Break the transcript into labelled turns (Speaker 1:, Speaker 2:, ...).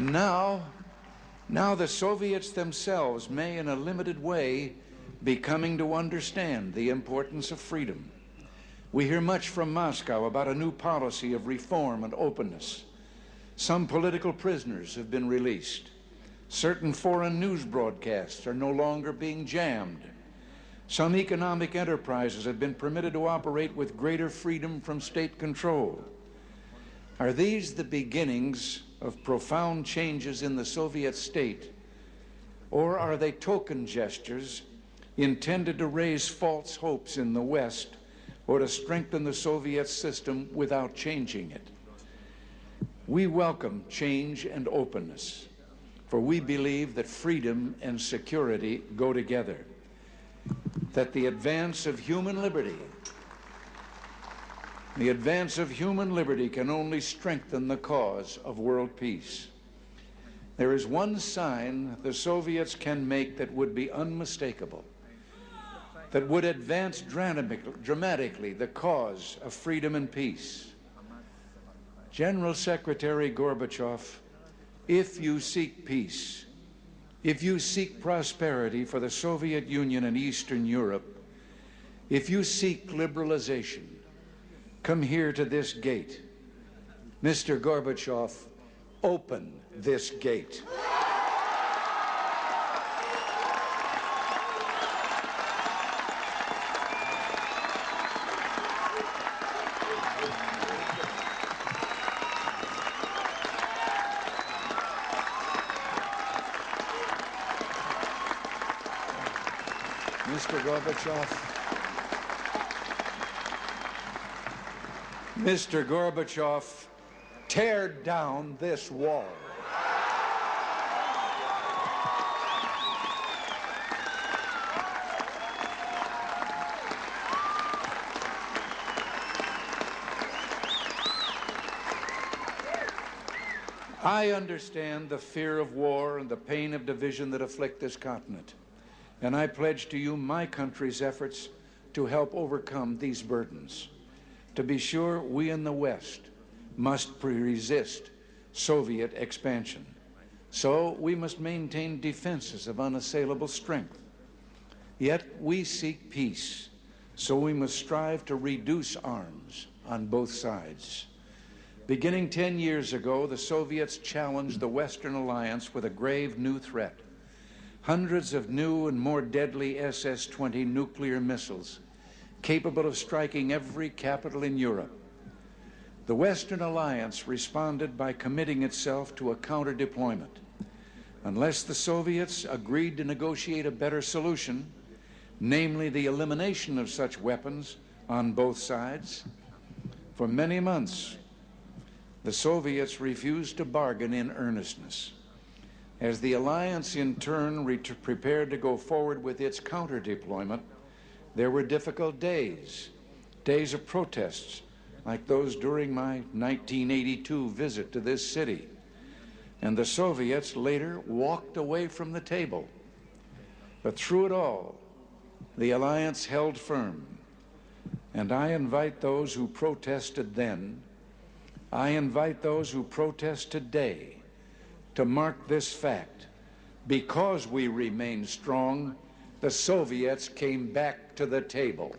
Speaker 1: And now the Soviets themselves may, in a limited way, be coming to understand the importance of freedom. We hear much from Moscow about a new policy of reform and openness. Some political prisoners have been released. Certain foreign news broadcasts are no longer being jammed. Some economic enterprises have been permitted to operate with greater freedom from state control. Are these the beginnings of profound changes in the Soviet state, or are they token gestures intended to raise false hopes in the West or to strengthen the Soviet system without changing it? We welcome change and openness, for we believe that freedom and security go together, that the advance of human liberty can only strengthen the cause of world peace. There is one sign the Soviets can make that would be unmistakable, that would advance dramatically the cause of freedom and peace. General Secretary Gorbachev, if you seek peace, if you seek prosperity for the Soviet Union and Eastern Europe, if you seek liberalization, come here to this gate. Mr. Gorbachev, open this gate. Mr. Gorbachev, tear down this wall. I understand the fear of war and the pain of division that afflict this continent, and I pledge to you my country's efforts to help overcome these burdens. To be sure, we in the West must resist Soviet expansion. So we must maintain defenses of unassailable strength. Yet we seek peace, so we must strive to reduce arms on both sides. Beginning 10 years ago, the Soviets challenged the Western alliance with a grave new threat. Hundreds of new and more deadly SS-20 nuclear missiles capable of striking every capital in Europe. The Western alliance responded by committing itself to a counter-deployment. Unless the Soviets agreed to negotiate a better solution, namely the elimination of such weapons on both sides, for many months, the Soviets refused to bargain in earnestness. As the alliance in turn prepared to go forward with its counter-deployment, there were difficult days of protests, like those during my 1982 visit to this city. And the Soviets later walked away from the table. But through it all, the alliance held firm. And I invite those who protested then, I invite those who protest today to mark this fact. Because we remain strong, the Soviets came back to the table.